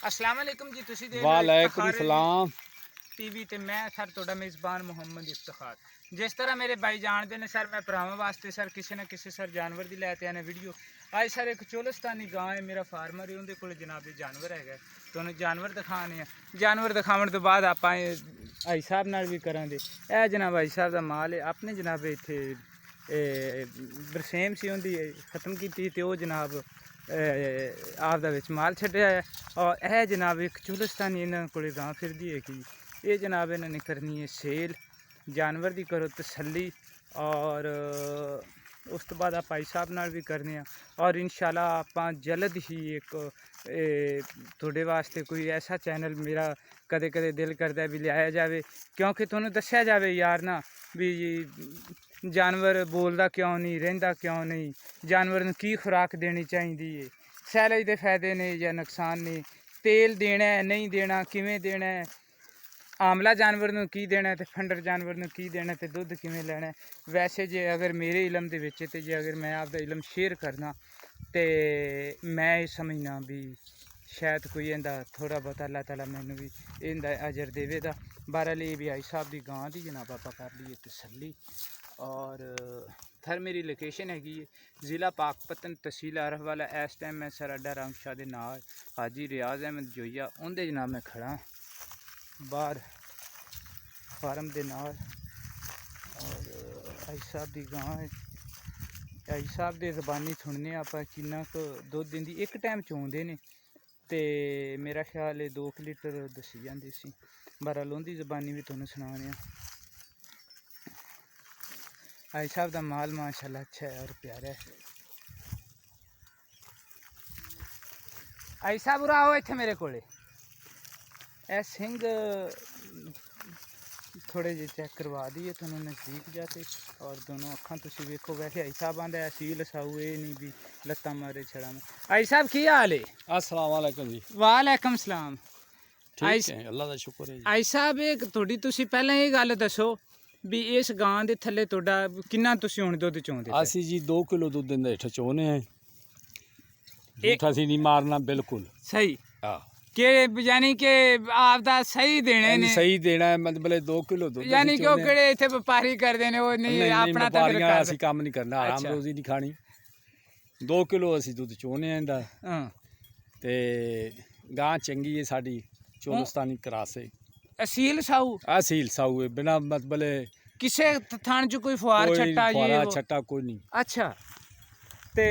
अस्सलाम वालेकुम जी। तुसी देख वालेकुम सलाम। टीवी ते मैं सर तोड़ा मेज़बान मुहम्मद इफ्तिखार। जिस तरह मेरे भाई जानते ने सर मैं भरावां वास्ते सर किसी न किसी सर जानवर दी लैते आने वीडियो। आज सर एक चोलस्तानी गां है, मेरा फार्मर है, उनके कोल जनाब जानवर है तो उन्हें जानवर दिखाने हैं। जानवर दिखाने तो बाद आप भाई साहब नाल भी करांगे। यह जनाब भाई साहब का माल है, अपने जनाब इत्थे बरसेम सी उन्दी खत्म की तो जनाब आप दा विच माल छड्डिया है। और यह जनाब एक चुलस्तानी इन्होंने को गां फिर है कि ये जनाब इन्होंने करनी है सेल। जानवर की करो तसल्ली और उस तो बाद आप भाई साहब नाल भी करने हैं। और इंशाल्लाह आप जल्द ही एक थोड़े वास्ते कोई ऐसा चैनल मेरा कदे कदे दिल करता है भी लिया जाए, क्योंकि तुहानू दस्या जाए यार ना भी जानवर बोलता क्यों नहीं, रहिंदा क्यों नहीं, जानवर नूं की खुराक देनी चाहिए है, सैलज के फायदे ने या नुकसान ने, तेल देना है नहीं देना, किवें देना है, आमला जानवर नूं की देना है, तो फंडर जानवर नूं की देना है, तो दुध किवें लेना है। वैसे जे अगर मेरे इलम दे विच ते जे अगर मैं आपका इलम शेयर करना तो मैं ये समझना भी शायद कोई इंदा थोड़ा बहुत अल्लाह ताला मैनू भी इंदा अजर देवेगा। बहरहाल ये भी आई साहब की गां की जनाब आप कर लीए तसल्ली। और थर मेरी लोकेशन हैगी ज़िला पाकपतन तहसील अरफवाला। इस टाइम मैं सर अड्डा रामशाह के नाल हाजी रियाज अहमद जोइया उनके जनाब मैं खड़ा बाहर फार्म के नाल। और आई साहब की गां है, आई साहब के जबानी सुनने आप किन्ना क दुध देंदी। एक टाइम चोंदे ने तो मेरा ख्याल है 2 लीटर दसी जाती सी। बहरहाल उनकी जबानी भी तुहानू सुनाने। आई साहब का माल माशाल्लाह अच्छा है और प्यारा है। आई साहब उरा आओ इत्थे मेरे कोले। ए सिंह थोड़े जे चेक करवा दिए तुहानू नज़दीक जाते। और दोनों अखां तुसी वेखो। वैसे आई साहब आंदा असील साऊ ये नहीं भी लत्तां मारे छड़ा में। आई साहब की हाल है? अस्सलाम वालेकुम जी। वालेकुम सलाम। ठीक है, अल्लाह का शुक्र है जी। आई साहब एक थोड़ी तुसी पहले ये गल दसो भी इस गां दे थल्ले तोड़ा किन्ना तुसी हुण दुध चोंदे? असी जी 2 किलो दुध दिन हेठ चोने हैं। झूठा सी नहीं मारना बिल्कुल सही हाँ के यानी कि आपदा सही देने ने सही देना है, मतलब 2 किलो दुध यानी कि केड़े इत्थे व्यापारी करदे ने वो नहीं अपना तंदर व्यापारियां कर असी काम नहीं करना, हराम रोजी नहीं खानी। 2 किलो असी दुध चोने हैं इंदा। हां ते गां चंगी है साडी, चोलस्तानी क्रॉस है, असील साऊ असील साऊ है, बिना मतलब किसे थान च कोई फुहार छट्टा ये फुहारा वो? छट्टा कोई नहीं। अच्छा ते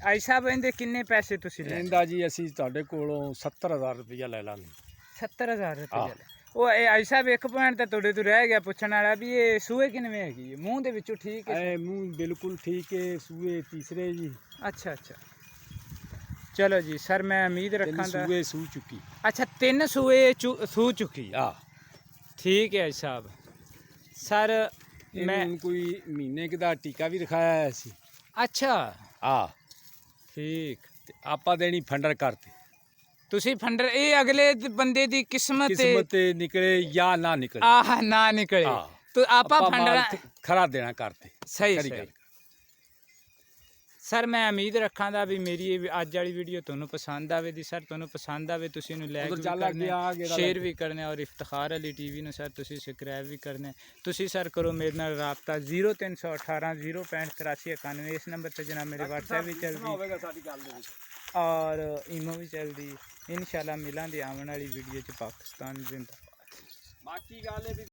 आई साहब इहदे किन्ने पैसे तुसी ले? इंदा जी असी तुहाडे कोलों 70,000 रुपया ले लांगे। 70,000 रुपये वो आई साहब एक पॉइंट तो तुहाडे तो रह गया पूछने वाला भी ये सूए किनमें हैगी? मूँह दे विचों ठीक है? मुँह बिल्कुल ठीक है, सूए तीसरे जी। अच्छा अच्छा चलो जी सर मैं उम्मीद रखा सूए सू चुकी। अच्छा 3 सूए सू चुकी। हाँ ठीक है साहब। सर मैं कोई महीने का टीका भी रखाया है सी। अच्छा हाँ ठीक। आपा देनी फंडर करते तुसी फंडर ये अगले बंदे दी किस्मत निकले या ना निकले। आह ना निकले तो आपा फंडर खरा देना करते। सही सही। सर मैं उम्मीद रखा था भी मेरी अज वाली वीडियो तुहानू पसंद आवे दी। सर तुहानू पसंद आवे तुसी इनू लाइक भी करने, शेयर भी करने और इफ्तिखार अली टीवी नू सर तुसी सब्सक्राइब भी करने। तुसी सर करो मेरे नाल राबता 0318 065 83 91। इस नंबर पर जनाब मेरे व्हाट्सएप भी चलती और ईमो भी चलती। इंशाल्लाह मिलांगे आने वाली वीडियो च। पाकिस्तान जिंदाबाद।